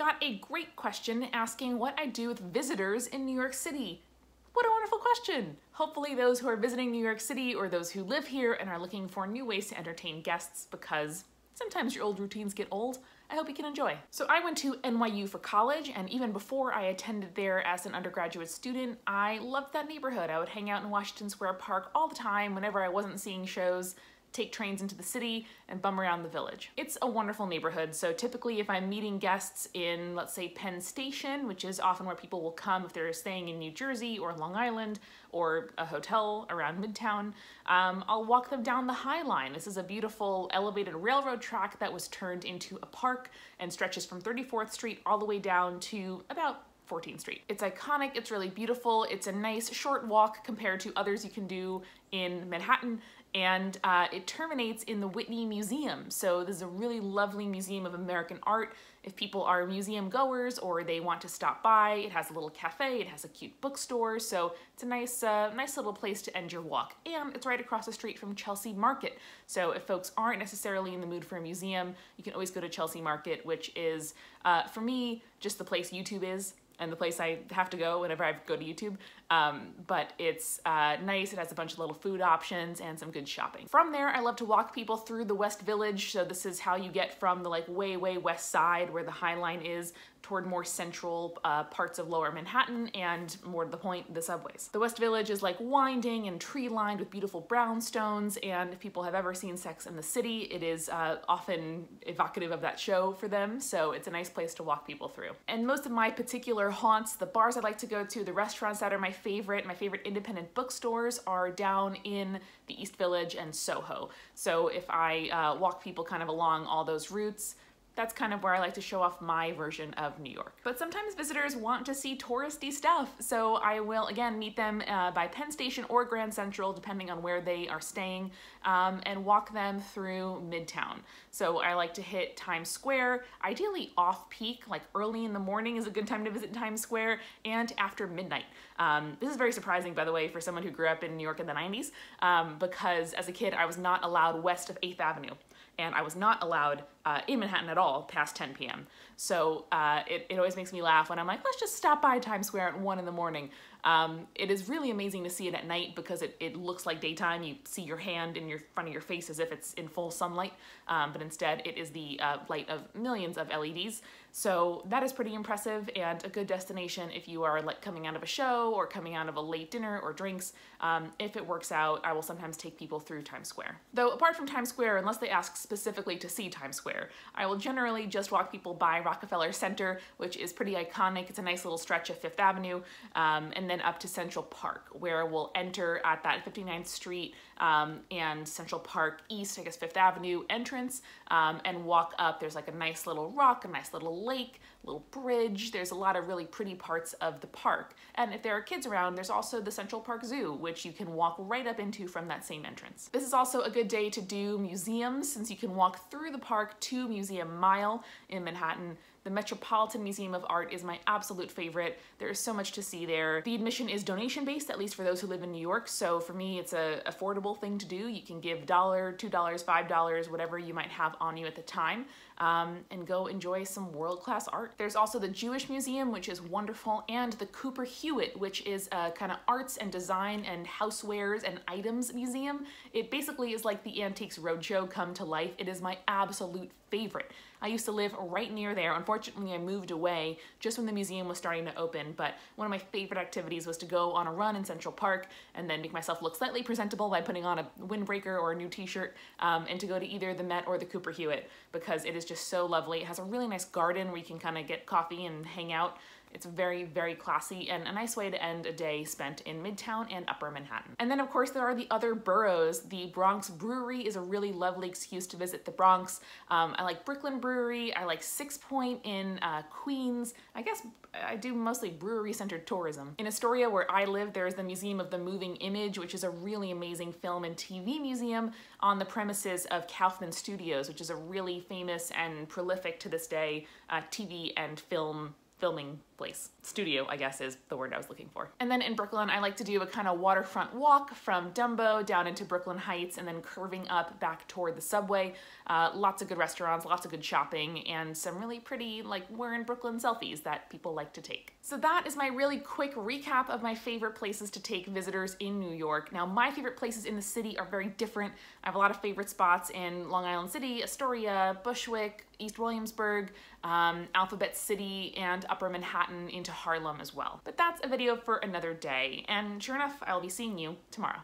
got a great question asking what I do with visitors in New York City. What a wonderful question! Hopefully those who are visiting New York City or those who live here and are looking for new ways to entertain guests, because sometimes your old routines get old, I hope you can enjoy. So I went to NYU for college, and even before I attended there as an undergraduate student, I loved that neighborhood. I would hang out in Washington Square Park all the time whenever I wasn't seeing shows, take trains into the city, and bum around the village. It's a wonderful neighborhood, so typically if I'm meeting guests in, let's say, Penn Station, which is often where people will come if they're staying in New Jersey or Long Island or a hotel around Midtown, I'll walk them down the High Line. This is a beautiful elevated railroad track that was turned into a park and stretches from 34th Street all the way down to about 14th Street. It's iconic, it's really beautiful, it's a nice short walk compared to others you can do in Manhattan, and it terminates in the Whitney Museum. So this is a really lovely museum of American art. If people are museum goers or they want to stop by, it has a little cafe, it has a cute bookstore, so it's a nice little place to end your walk. And it's right across the street from Chelsea Market. So if folks aren't necessarily in the mood for a museum, you can always go to Chelsea Market, which is, for me, just the place YouTube is, and the place I have to go whenever I go to YouTube. But it's nice, it has a bunch of little food options and some good shopping. From there, I love to walk people through the West Village, so this is how you get from the way west side where the High Line is toward more central parts of lower Manhattan and, more to the point, the subways. The West Village is winding and tree-lined with beautiful brownstones, and if people have ever seen Sex and the City, it is often evocative of that show for them, so it's a nice place to walk people through. And most of my particular haunts, the bars I like to go to, the restaurants that are my favorite independent bookstores are down in the East Village and Soho. So if I walk people kind of along all those routes, that's kind of where I like to show off my version of New York. But sometimes visitors want to see touristy stuff, so I will again meet them by Penn Station or Grand Central, depending on where they are staying, and walk them through Midtown. So I like to hit Times Square, ideally off-peak, like early in the morning is a good time to visit Times Square, and after midnight. This is very surprising, by the way, for someone who grew up in New York in the 90s, because as a kid I was not allowed west of 8th Avenue. And I was not allowed in Manhattan at all past 10 p.m. So it always makes me laugh when I'm like, let's just stop by Times Square at 1 in the morning. It is really amazing to see it at night because it looks like daytime. You see your hand in front of your face as if it's in full sunlight, but instead it is the light of millions of LEDs. So that is pretty impressive and a good destination if you are coming out of a show or coming out of a late dinner or drinks. If it works out, I will sometimes take people through Times Square. Though apart from Times Square, unless they ask specifically to see Times Square, I will generally just walk people by Rockefeller Center, which is pretty iconic. It's a nice little stretch of 5th Avenue, and then up to Central Park, where we'll enter at that 59th Street and Central Park East, I guess 5th Avenue entrance, and walk up. There's a nice little rock, a nice little lake, little bridge. There's a lot of really pretty parts of the park. And if there are kids around, there's also the Central Park Zoo, which you can walk right up into from that same entrance. This is also a good day to do museums, since you can walk through the park to Museum Mile in Manhattan. The Metropolitan Museum of Art is my absolute favorite. There is so much to see there. The admission is donation-based, at least for those who live in New York, so for me it's an affordable thing to do. You can give $1, $2, $5, whatever you might have on you at the time, and go enjoy some world-class art. There's also the Jewish Museum, which is wonderful, and the Cooper-Hewitt, which is a kind of arts and design and housewares and items museum. It basically is like the Antiques Roadshow come to life. It is my absolute favorite. I used to live right near there. Unfortunately, I moved away just when the museum was starting to open, but one of my favorite activities was to go on a run in Central Park and then make myself look slightly presentable by putting on a windbreaker or a new t-shirt, and to go to either the Met or the Cooper-Hewitt, because it is just so lovely. It has a really nice garden where you can kind of get coffee and hang out. It's very, very classy and a nice way to end a day spent in Midtown and Upper Manhattan. And then of course there are the other boroughs. The Bronx Brewery is a really lovely excuse to visit the Bronx. I like Brooklyn Brewery, I like Sixpoint in Queens. I guess I do mostly brewery-centered tourism. In Astoria, where I live, there is the Museum of the Moving Image, which is a really amazing film and TV museum on the premises of Kaufman Studios, which is a really famous and prolific to this day TV and film filming place. Studio, I guess, is the word I was looking for. And then in Brooklyn, I like to do a kind of waterfront walk from Dumbo down into Brooklyn Heights and then curving up back toward the subway. Lots of good restaurants, lots of good shopping, and some really pretty, like, we're in Brooklyn selfies that people like to take. So that is my really quick recap of my favorite places to take visitors in New York. Now, my favorite places in the city are very different. I have a lot of favorite spots in Long Island City, Astoria, Bushwick, East Williamsburg, Alphabet City, and Upper Manhattan into Harlem as well. But that's a video for another day, and sure enough, I'll be seeing you tomorrow.